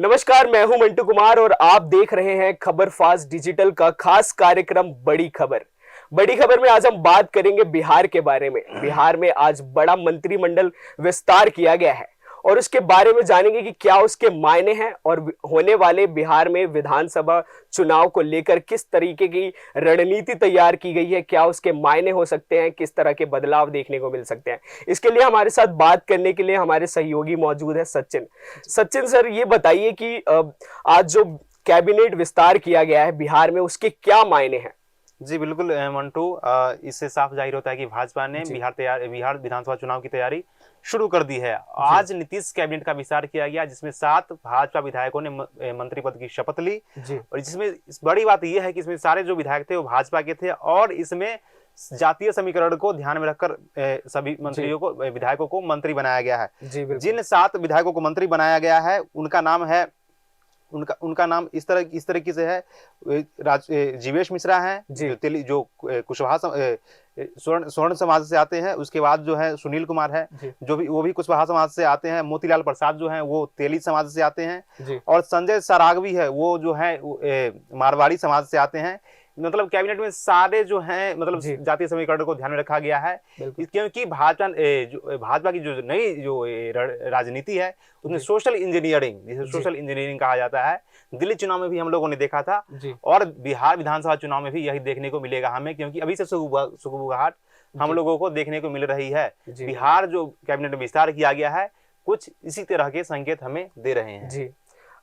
नमस्कार, मैं हूं मंटू कुमार और आप देख रहे हैं खबर फास्ट डिजिटल का खास कार्यक्रम बड़ी खबर। बड़ी खबर में आज हम बात करेंगे बिहार के बारे में। बिहार में आज बड़ा मंत्रिमंडल विस्तार किया गया है और उसके बारे में जानेंगे कि क्या उसके मायने हैं और होने वाले बिहार में विधानसभा चुनाव को लेकर किस तरीके की रणनीति तैयार की गई है, क्या उसके मायने हो सकते हैं, किस तरह के बदलाव देखने को मिल सकते हैं। इसके लिए हमारे साथ बात करने के लिए हमारे सहयोगी मौजूद है सचिन। सचिन सर, ये बताइए कि आज जो कैबिनेट विस्तार किया गया है बिहार में, उसके क्या मायने हैं। जी बिल्कुल मंटू, इससे साफ जाहिर होता है कि भाजपा ने बिहार विधानसभा चुनाव की तैयारी शुरू कर दी है। आज नीतीश कैबिनेट का विस्तार किया गया जिसमें 7 भाजपा विधायकों ने मंत्री पद की शपथ ली। और जिसमें बड़ी बात यह है कि इसमें सारे जो विधायक थे वो भाजपा के थे और इसमें जातीय समीकरण को ध्यान में रखकर सभी मंत्रियों को विधायकों को मंत्री बनाया गया है। जिन 7 विधायकों को मंत्री बनाया गया है उनका नाम इस तरीके से है। जीवेश मिश्रा है जो कुशवाहा स्वर्ण समाज से आते हैं। उसके बाद जो है सुनील कुमार है वो भी कुशवाहा समाज से आते हैं। मोतीलाल प्रसाद जो है वो तेली समाज से आते हैं और संजय सरागवी है वो जो है मारवाड़ी समाज से आते हैं। मतलब कैबिनेट में सारे जो हैं मतलब जातीय समीकरण को ध्यान में रखा गया है क्योंकि भाजपा की जो नई जो राजनीति है उसमें सोशल इंजीनियरिंग, जिसे सोशल इंजीनियरिंग कहा जाता है, दिल्ली चुनाव में भी हम लोगों ने देखा था और बिहार विधानसभा चुनाव में भी यही देखने को मिलेगा हमें, क्योंकि अभी से सुगबुगाहट हम लोगों को देखने को मिल रही है। बिहार जो कैबिनेट में विस्तार किया गया है कुछ इसी तरह के संकेत हमें दे रहे हैं।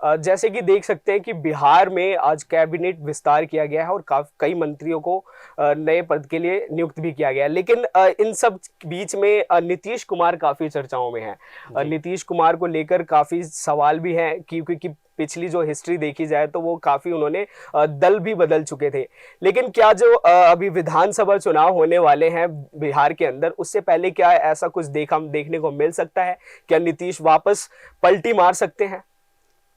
जैसे कि देख सकते हैं कि बिहार में आज कैबिनेट विस्तार किया गया है और कई मंत्रियों को नए पद के लिए नियुक्त भी किया गया है। लेकिन इन सब बीच में नीतीश कुमार काफी चर्चाओं में हैं। नीतीश कुमार को लेकर काफी सवाल भी हैं क्योंकि पिछली जो हिस्ट्री देखी जाए तो वो काफी उन्होंने दल भी बदल चुके थे। लेकिन क्या जो अभी विधानसभा चुनाव होने वाले हैं बिहार के अंदर, उससे पहले क्या ऐसा कुछ देखने को मिल सकता है? क्या नीतीश वापस पलटी मार सकते हैं?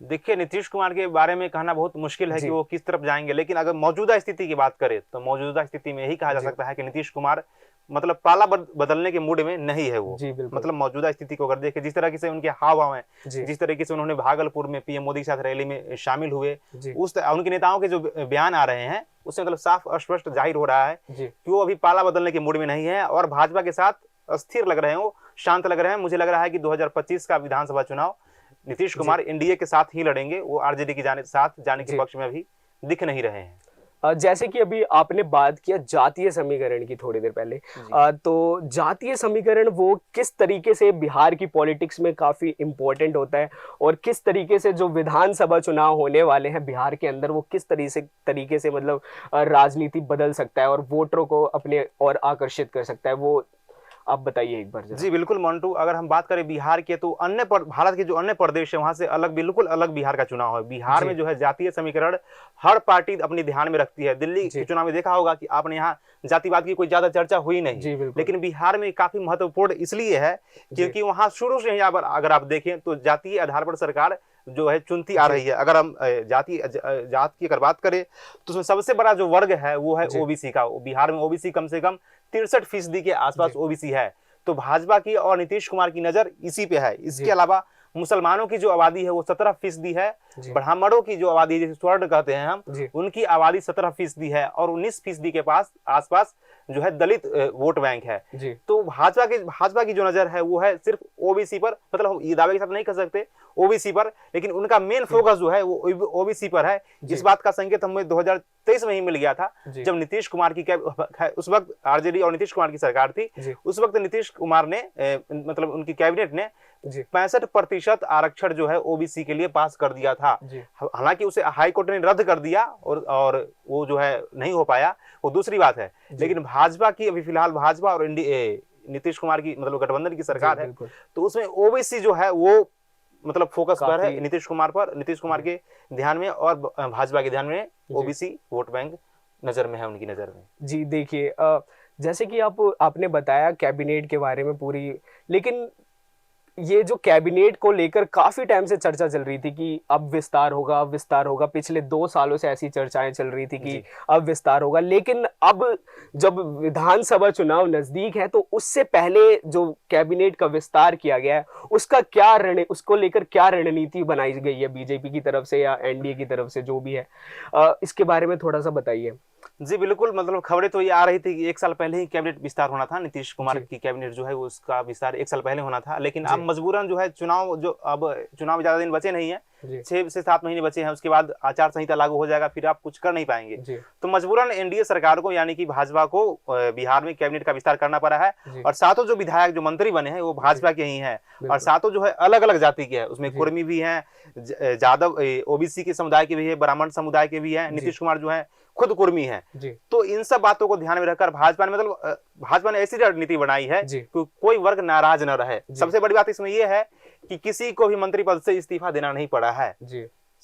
देखिए, नीतीश कुमार के बारे में कहना बहुत मुश्किल है कि वो किस तरफ जाएंगे, लेकिन अगर मौजूदा स्थिति की बात करें तो मौजूदा स्थिति में यही कहा जा सकता है कि नीतीश कुमार मतलब पाला बदलने के मूड में नहीं है वो। मतलब मौजूदा स्थिति को अगर देखें, जिस तरह से उनके हाव हैं, जिस तरीके से उन्होंने भागलपुर में पीएम मोदी के साथ रैली में शामिल हुए, उनके नेताओं के जो बयान आ रहे हैं उससे मतलब साफ स्पष्ट जाहिर हो रहा है कि वो अभी पाला बदलने के मूड में नहीं है और भाजपा के साथ अस्थिर लग रहे हैं, वो शांत लग रहे हैं। मुझे लग रहा है कि 2025 का विधानसभा चुनाव नीतीश कुमार एनडीए के साथ ही लड़ेंगे, वो आरजेडी के साथ जाने के पक्ष में अभी दिख नहीं रहे हैं। जैसे कि अभी आपने बात किया जातीय समीकरण की थोड़ी देर पहले, तो जातीय समीकरण वो किस तरीके से बिहार की पॉलिटिक्स में काफी इंपॉर्टेंट होता है और किस तरीके से जो विधानसभा चुनाव होने वाले हैं बिहार के अंदर वो किस तरीके से मतलब राजनीति बदल सकता है और वोटरों को अपने और आकर्षित कर सकता है, वो आप बताइए एक बार। जी बिल्कुल मंटू, अगर हम बात करें बिहार के तो भारत के जो अन्य प्रदेश है वहां से बिल्कुल अलग बिहार का चुनाव है। बिहार में जो है जातीय समीकरण हर पार्टी अपने ध्यान में रखती है। दिल्ली के चुनाव में देखा होगा कि आपने यहाँ जातिवाद की कोई ज्यादा चर्चा हुई नहीं, लेकिन बिहार में काफी महत्वपूर्ण इसलिए है क्योंकि वहां शुरू से ही अगर आप देखें तो जातीय आधार पर सरकार जो है चुनती आ रही है। अगर हम जात की अगर बात करें तो उसमें सबसे बड़ा जो वर्ग है वो है ओबीसी का। बिहार में ओबीसी कम से कम 63% के आसपास ओबीसी है। तो भाजपा की और नीतीश कुमार की नजर इसी पे है। इसके अलावा मुसलमानों की जो आबादी है वो 17% है। ब्राह्मणों की जो आबादी है, जिसे स्वर्ण कहते हैं हम, उनकी आबादी 17% है और 19% के पास आसपास जो है दलित वोट बैंक है। तो भाजपा की जो नजर है वो है सिर्फ ओबीसी पर। मतलब हम ये दावे के साथ नहीं कर सकते ओबीसी पर, लेकिन उनका मेन फोकस जो है वो ओबीसी पर है। इस बात का संकेत हमें 2023 में ही मिल गया था जब नीतीश कुमार की उस वक्त आरजेडी और नीतीश कुमार की सरकार थी। उस वक्त नीतीश कुमार ने मतलब उनकी कैबिनेट ने 65% आरक्षण जो है ओबीसी के लिए पास कर दिया था। हालांकि उसे हाई कोर्ट ने रद्द कर दिया और वो जो है नहीं हो पाया, वो दूसरी बात है। लेकिन भाजपा की अभी फिलहाल भाजपा और नीतीश कुमार की मतलब गठबंधन की सरकार है, तो उसमें ओबीसी जो है वो मतलब फोकस पर है नीतीश कुमार के ध्यान में और भाजपा के ध्यान में ओबीसी वोट बैंक नजर में है, उनकी नजर में। जी देखिए, जैसे कि आपने बताया कैबिनेट के बारे में पूरी, लेकिन ये जो कैबिनेट को लेकर काफी टाइम से चर्चा चल रही थी कि अब विस्तार होगा, अब विस्तार होगा। पिछले 2 सालों से ऐसी चर्चाएं चल रही थी कि अब विस्तार होगा, लेकिन अब जब विधानसभा चुनाव नजदीक है तो उससे पहले जो कैबिनेट का विस्तार किया गया है उसका उसको लेकर क्या रणनीति बनाई गई है बीजेपी की तरफ से या एनडीए की तरफ से, जो भी है इसके बारे में थोड़ा सा बताइए। जी बिल्कुल, मतलब खबरें तो ये आ रही थी कि 1 साल पहले ही कैबिनेट विस्तार होना था, नीतीश कुमार की कैबिनेट जो है वो उसका विस्तार 1 साल पहले होना था, लेकिन अब मजबूरन जो है चुनाव में ज्यादा दिन बचे नहीं है, 6 से 7 महीने बचे हैं, उसके बाद आचार संहिता लागू हो जाएगा, फिर आप कुछ कर नहीं पाएंगे। तो मजबूरन एनडीए सरकार को यानी कि भाजपा को बिहार में कैबिनेट का विस्तार करना पड़ा है। और सातों जो विधायक जो मंत्री बने हैं वो भाजपा के ही हैं, और सातों जो है अलग अलग जाति के हैं, उसमें कुर्मी भी हैं, यादव ओबीसी के समुदाय के भी है, ब्राह्मण समुदाय के भी हैं, नीतीश कुमार जो है खुद कुर्मी है। तो इन सब बातों को ध्यान में रखकर भाजपा ने ऐसी रणनीति बनाई है कि कोई वर्ग नाराज न रहे। सबसे बड़ी बात इसमें यह है कि किसी को भी मंत्री पद से इस्तीफा देना नहीं पड़ा है।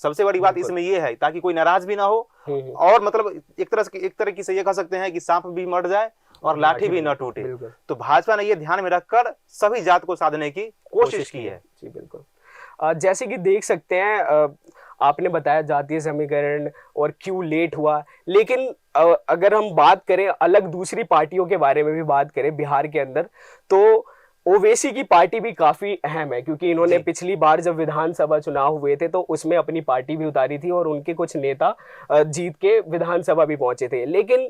सबसे बड़ी बात इसमें यह है ताकि कोई नाराज भी ना हो, और मतलब एक तरह से ये कह सकते हैं कि सांप भी मर जाए और लाठी भी न टूटे। तो भाजपा ने ये ध्यान में रखकर सभी जात को साधने की कोशिश की है। जी बिल्कुल। जैसे कि देख सकते हैं, आपने बताया जातीय समीकरण और क्यों लेट हुआ, लेकिन अगर हम बात करें अलग दूसरी पार्टियों के बारे में भी बात करें बिहार के अंदर, तो ओवैसी की पार्टी भी काफी अहम है, क्योंकि इन्होंने पिछली बार जब विधानसभा चुनाव हुए थे तो उसमें अपनी पार्टी भी उतारी थी और उनके कुछ नेता जीत के विधानसभा भी पहुंचे थे। लेकिन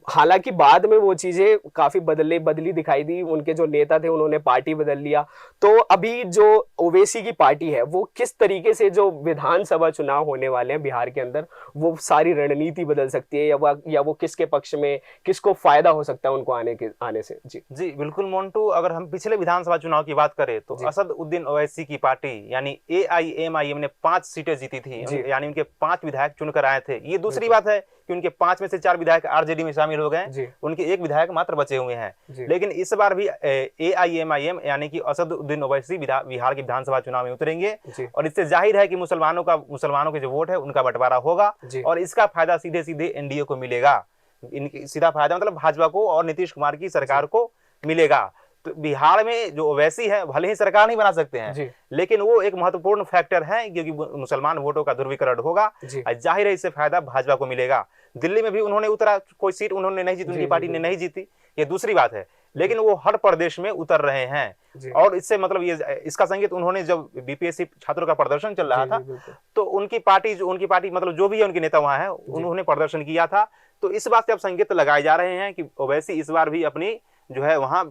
हालांकि बाद में वो चीजें काफी बदली दिखाई दी, उनके जो नेता थे उन्होंने पार्टी बदल लिया। तो अभी जो ओवैसी की पार्टी है वो किस तरीके से जो विधानसभा चुनाव होने वाले हैं बिहार के अंदर वो सारी रणनीति बदल सकती है, या वो किसके पक्ष में, किसको फायदा हो सकता है उनको आने से। जी बिल्कुल मोन्टू, अगर हम पिछले विधानसभा चुनाव की बात करें तो असदुद्दीन ओवैसी की पार्टी यानी AIMIM ने 5 सीटें जीती थी, यानी उनके 5 विधायक चुनकर आए थे। ये दूसरी बात है कि उनके 5 में से 4 विधायक आरजेडी में शामिल हो गए, उनके 1 विधायक मात्र बचे हुए हैं। लेकिन इस बार भी AIMIM यानी कि असदुद्दीन ओवैसी बिहार की विधानसभा चुनाव में उतरेंगे, और इससे जाहिर है कि मुसलमानों के जो वोट है उनका बंटवारा होगा, और इसका फायदा सीधे एनडीए को मिलेगा। सीधा फायदा मतलब भाजपा को और नीतीश कुमार की सरकार को मिलेगा। तो बिहार में जो ओवैसी है भले ही सरकार नहीं बना सकते हैं, लेकिन वो एक महत्वपूर्ण फैक्टर है, क्योंकि मुसलमान वोटों का ध्रुवीकरण होगा, जाहिर है इससे फायदा भाजपा को मिलेगा। दिल्ली में भी उन्होंने उतरा, कोई सीट उन्होंने नहीं जीती, उनकी पार्टी ने नहीं जीती, ये दूसरी बात है, लेकिन वो हर प्रदेश में उतर रहे हैं। और इससे मतलब ये इसका संकेत उन्होंने जब बीपीएससी छात्रों का प्रदर्शन चल रहा था तो उनकी पार्टी मतलब जो भी है उनके नेता वहां है उन्होंने प्रदर्शन किया था। तो इस बात से अब संकेत लगाए जा रहे हैं कि ओवैसी इस बार भी अपनी जो है वहां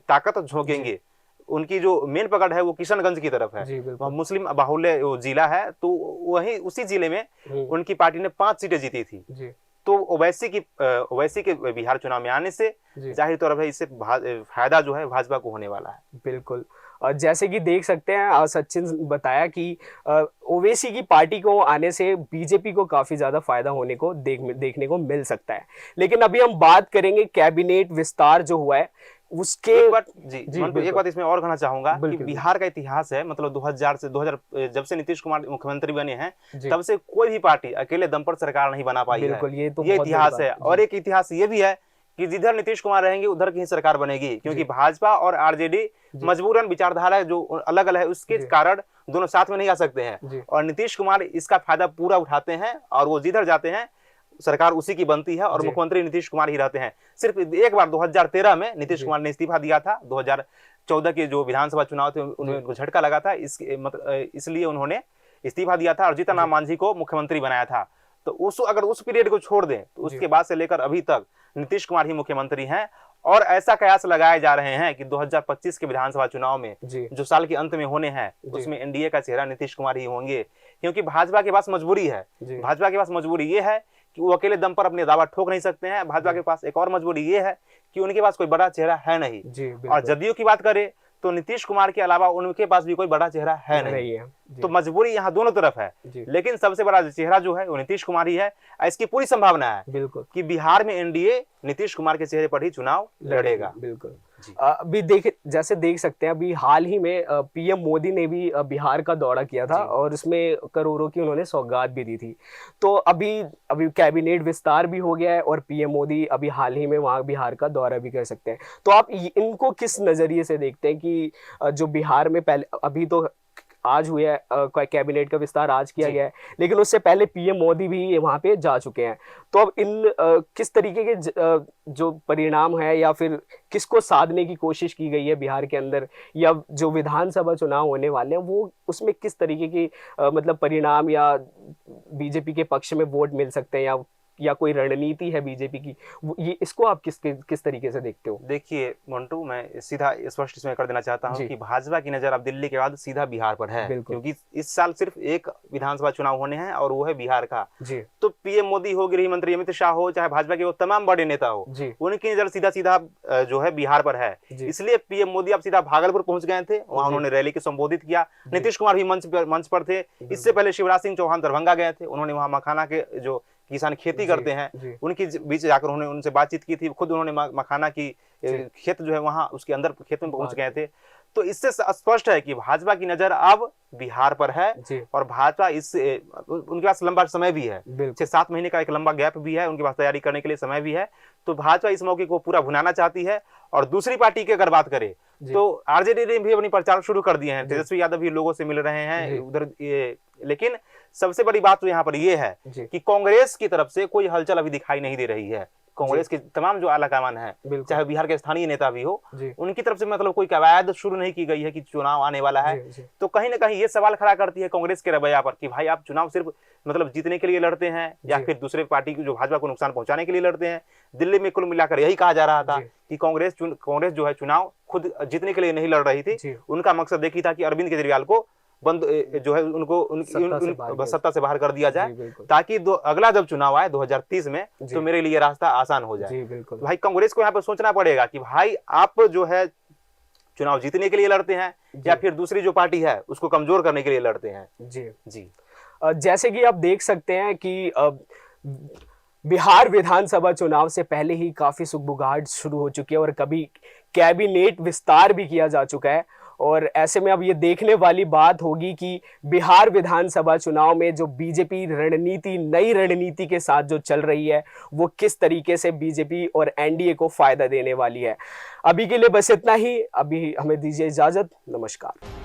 ताकत झोंकेंगे। उनकी जो मेन पकड़ है वो किशनगंज की तरफ है, वहाँ मुस्लिम बाहुल्य जिला है, तो वहीं उसी जिले में उनकी पार्टी ने 5 सीटें जीती थी। तो ओवैसी के बिहार चुनाव में आने से जाहिर तौर पर इससे फायदा जो है भाजपा को होने वाला है। बिल्कुल। जैसे कि देख सकते हैं, सचिन बताया कि ओवैसी की पार्टी को आने से बीजेपी को काफी ज्यादा फायदा होने को देखने को मिल सकता है। लेकिन अभी हम बात करेंगे कैबिनेट विस्तार जो हुआ है उसके एक बात इसमें और कहना चाहूंगा कि बिहार का इतिहास है, मतलब 2000 जब से नीतीश कुमार मुख्यमंत्री बने हैं तब से कोई भी पार्टी अकेले दम पर सरकार नहीं बना पाई है। ये इतिहास है। और एक इतिहास ये भी है कि जिधर नीतीश कुमार रहेंगे उधर की ही सरकार बनेगी, क्योंकि भाजपा और आरजेडी मजबूरन विचारधारा जो अलग अलग है उसके कारण दोनों साथ में नहीं आ सकते हैं, और नीतीश कुमार इसका फायदा पूरा उठाते हैं, और वो जिधर जाते हैं सरकार उसी की बनती है, और मुख्यमंत्री नीतीश कुमार ही रहते हैं। सिर्फ एक बार 2013 में नीतीश कुमार ने इस्तीफा दिया था, 2014 के जो विधानसभा चुनाव थे उनको झटका लगा था, इसलिए उन्होंने इस्तीफा दिया था और जीतन राम मांझी को मुख्यमंत्री बनाया था। तो अगर उस पीरियड को छोड़ दें तो उसके बाद से लेकर अभी तक नीतीश कुमार ही मुख्यमंत्री हैं, और ऐसा कयास लगाए जा रहे हैं कि 2025 के विधानसभा चुनाव में जो साल के अंत में होने हैं उसमें एनडीए का चेहरा नीतीश कुमार ही होंगे, क्योंकि भाजपा के पास मजबूरी है। भाजपा के पास मजबूरी ये है कि वो अकेले दम पर अपने दावा ठोक नहीं सकते हैं। भाजपा के पास एक और मजबूरी ये है कि उनके पास कोई बड़ा चेहरा है नहीं। और जदयू की बात करें तो नीतीश कुमार के अलावा उनके पास भी कोई बड़ा चेहरा है नहीं है। तो मजबूरी यहाँ दोनों तरफ है, लेकिन सबसे बड़ा चेहरा जो है वो नीतीश कुमार ही है। इसकी पूरी संभावना है बिल्कुल कि बिहार में एनडीए नीतीश कुमार के चेहरे पर ही चुनाव लड़ेगा। बिल्कुल। अभी जैसे देख सकते हैं, अभी हाल ही में पीएम मोदी ने भी बिहार का दौरा किया था और उसमें करोड़ों की उन्होंने सौगात भी दी थी। तो अभी अभी कैबिनेट विस्तार भी हो गया है और पीएम मोदी अभी हाल ही में वहाँ बिहार का दौरा भी कर सकते हैं। तो आप इनको किस नजरिए से देखते हैं कि जो बिहार में पहले, अभी तो आज हुआ है, कैबिनेट का विस्तार आज किया गया है, लेकिन उससे पहले पीएम मोदी भी वहां पे जा चुके हैं। तो अब किस तरीके के जो परिणाम है या फिर किसको साधने की कोशिश की गई है बिहार के अंदर, या जो विधानसभा चुनाव होने वाले हैं वो उसमें किस तरीके की मतलब परिणाम या बीजेपी के पक्ष में वोट मिल सकते हैं, या कोई रणनीति है बीजेपी की, ये इसको आप किस तरीके से देखते हो? देखिए मंटू, मैं सीधा स्पष्ट इसमें कर देना चाहता हूं कि भाजपा की नजर अब दिल्ली के बाद सीधा बिहार पर है, क्योंकि इस साल सिर्फ एक विधानसभा चुनाव होने हैं और वो है बिहार का। तो पीएम मोदी हो, गृह मंत्री अमित शाह हो, चाहे भाजपा के वो तमाम बड़े नेता हो, उनकी नजर सीधा सीधा जो है बिहार पर है। इसलिए पीएम मोदी अब सीधा भागलपुर पहुंच गए थे, वहां उन्होंने रैली को संबोधित किया। नीतीश कुमार भी मंच पर थे। इससे पहले शिवराज सिंह चौहान दरभंगा गए थे, उन्होंने वहां मखाना के जो किसान खेती करते हैं उनकी बीच जाकर उन्होंने उनसे बातचीत की थी। खुद उन्होंने मखाना की खेत जो है वहां उसके अंदर खेत में पहुंच गए थे। तो इससे स्पष्ट है कि भाजपा की नजर अब बिहार पर है और भाजपा इस उनके पास लंबा समय भी है, 6-7 महीने का एक लंबा गैप भी है, उनके पास तैयारी करने के लिए समय भी है। तो भाजपा इस मौके को पूरा भुनाना चाहती है। और दूसरी पार्टी की अगर बात करें तो आरजेडी ने भी अपनी प्रचार शुरू कर दिए हैं। तेजस्वी यादव भी लोगों से मिल रहे हैं उधर। लेकिन सबसे बड़ी बात तो यहाँ पर यह है कि कांग्रेस की तरफ से कोई हलचल अभी दिखाई नहीं दे रही है। कांग्रेस के तमाम जो आलाकमान है, चाहे बिहार के स्थानीय नेता भी हो, उनकी तरफ से मतलब कोई कवायद शुरू नहीं की गई है कि चुनाव आने वाला है। तो कहीं ना कहीं ये सवाल खड़ा करती है कांग्रेस के रवैया पर कि भाई आप चुनाव सिर्फ मतलब जीतने के लिए लड़ते हैं या फिर दूसरे पार्टी की जो भाजपा को नुकसान पहुंचाने के लिए लड़ते हैं। दिल्ली में कुल मिलाकर यही कहा जा रहा था कि कांग्रेस जो है चुनाव खुद जीतने के लिए नहीं लड़ रही थी। उनका मकसद एक ही था कि अरविंद केजरीवाल को बंद जो है उनको सत्ता से बाहर कर दिया जाए, ताकि अगला जब चुनाव आए 2030 में तो मेरे लिए रास्ता आसान हो जाए। भाई कांग्रेस को यहाँ पर सोचना पड़ेगा कि भाई आप जो है चुनाव जीतने के लिए लड़ते हैं या फिर दूसरी जो पार्टी है उसको कमजोर करने के लिए लड़ते हैं। जी जैसे कि आप देख सकते हैं कि बिहार विधानसभा चुनाव से पहले ही काफी सुगबुगाहट शुरू हो चुकी है और कभी कैबिनेट विस्तार भी किया जा चुका है। और ऐसे में अब ये देखने वाली बात होगी कि बिहार विधानसभा चुनाव में जो बीजेपी रणनीति, नई रणनीति के साथ जो चल रही है, वो किस तरीके से बीजेपी और एनडीए को फायदा देने वाली है। अभी के लिए बस इतना ही। अभी हमें दीजिए इजाजत। नमस्कार।